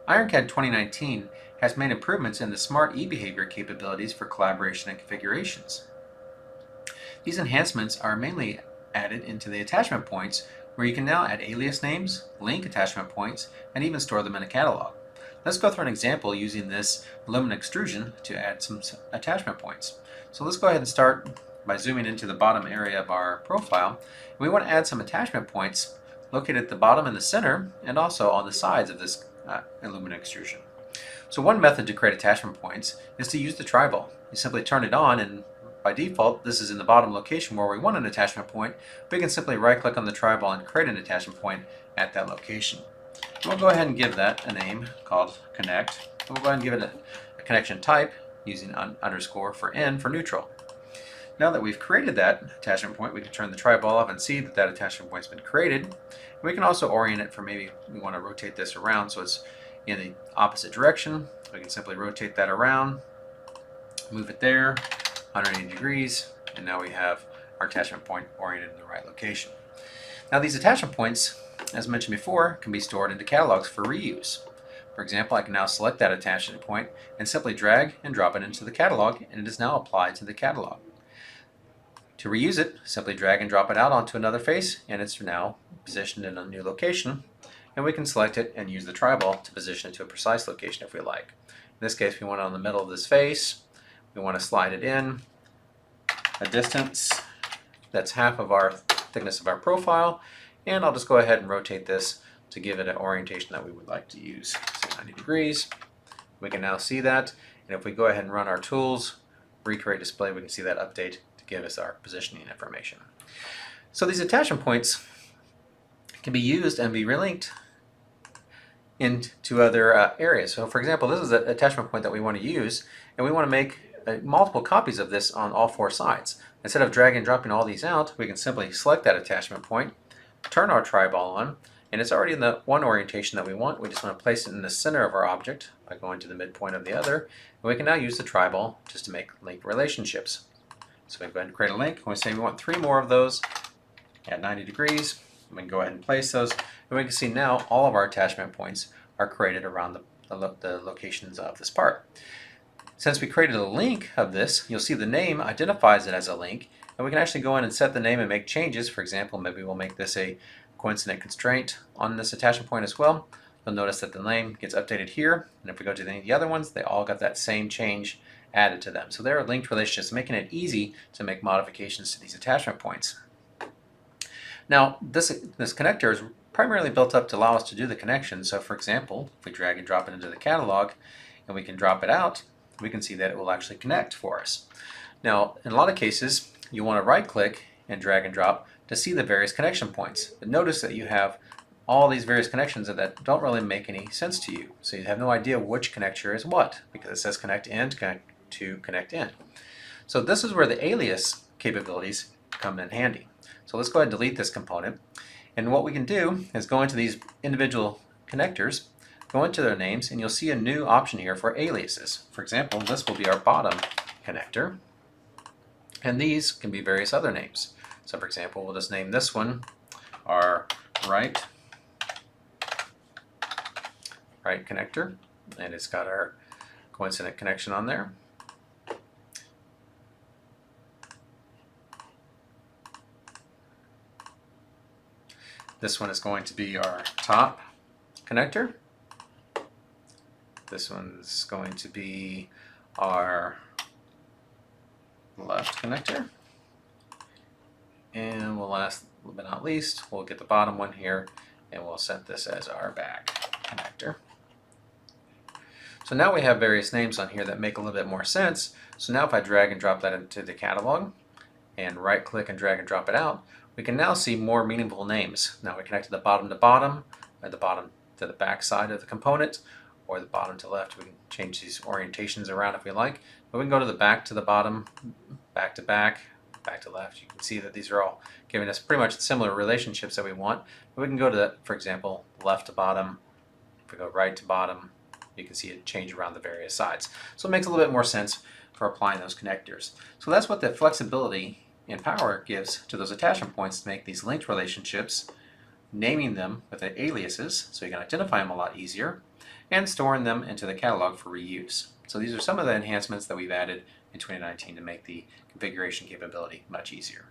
IronCAD 2019 has made improvements in the smart e-behavior capabilities for collaboration and configurations. These enhancements are mainly added into the attachment points, where you can now add alias names, link attachment points, and even store them in a catalog. Let's go through an example using this aluminum extrusion to add some attachment points. So let's go ahead and start by zooming into the bottom area of our profile. We want to add some attachment points located at the bottom and the center, and also on the sides of this aluminum extrusion. So one method to create attachment points is to use the Triball. You simply turn it on, and by default this is in the bottom location where we want an attachment point. We can simply right click on the Triball and create an attachment point at that location. We'll go ahead and give that a name called connect. And we'll go ahead and give it a connection type using underscore for N for neutral. Now that we've created that attachment point, we can turn the Triball off and see that that attachment point's been created. And we can also orient it for, maybe we want to rotate this around so it's in the opposite direction. We can simply rotate that around, move it there 180 degrees, and now we have our attachment point oriented in the right location. Now these attachment points, as mentioned before, can be stored into catalogs for reuse. For example, I can now select that attachment point and simply drag and drop it into the catalog, and it is now applied to the catalog. To reuse it, simply drag and drop it out onto another face, and it's now positioned in a new location. And we can select it and use the Triball to position it to a precise location if we like. In this case, we want it on the middle of this face. We want to slide it in a distance that's half of our thickness of our profile, and I'll just go ahead and rotate this to give it an orientation that we would like to use. So 90 degrees. We can now see that, and if we go ahead and run our tools, recreate display, we can see that update to give us our positioning information. So these attachment points can be used and be relinked into other areas. So for example, this is an attachment point that we want to use, and we want to make multiple copies of this on all four sides. Instead of dragging and dropping all these out, we can simply select that attachment point, turn our Triball on, and it's already in the one orientation that we want. We just want to place it in the center of our object by going to the midpoint of the other, and we can now use the Triball just to make link relationships. So we can go ahead and create a link, and we say we want 3 more of those at 90 degrees. We can go ahead and place those, and we can see now all of our attachment points are created around the locations of this part. Since we created a link of this, you'll see the name identifies it as a link, and we can actually go in and set the name and make changes. For example, maybe we'll make this a coincident constraint on this attachment point as well. You'll notice that the name gets updated here, and if we go to any of the other ones, they all got that same change added to them. So there are linked relationships, making it easy to make modifications to these attachment points. Now, this connector is primarily built up to allow us to do the connection. So for example, if we drag and drop it into the catalog and we can drop it out, we can see that it will actually connect for us. Now, in a lot of cases, you want to right click and drag and drop to see the various connection points. But notice that you have all these various connections that don't really make any sense to you. So you have no idea which connector is what, because it says connect in to connect in. So this is where the alias capabilities come in handy. So let's go ahead and delete this component. And what we can do is go into these individual connectors, go into their names, and you'll see a new option here for aliases. For example, this will be our bottom connector, and these can be various other names. So for example, we'll just name this one our right connector, and it's got our coincident connection on there. This one is going to be our top connector. This one's going to be our left connector. And last but not least, we'll get the bottom one here, and we'll set this as our back connector. So now we have various names on here that make a little bit more sense. So now if I drag and drop that into the catalog and right click and drag and drop it out, we can now see more meaningful names. Now we connect the bottom to bottom, or the bottom to the back side of the component, or the bottom to left. We can change these orientations around if we like. But we can go to the bottom, back to back, back to left. You can see that these are all giving us pretty much similar relationships that we want. But we can go to, for example, left to bottom. If we go right to bottom, you can see it change around the various sides. So it makes a little bit more sense for applying those connectors. So that's what the flexibility in Power gives to those attachment points to make these linked relationships, naming them with the aliases so you can identify them a lot easier, and storing them into the catalog for reuse. So these are some of the enhancements that we've added in 2019 to make the configuration capability much easier.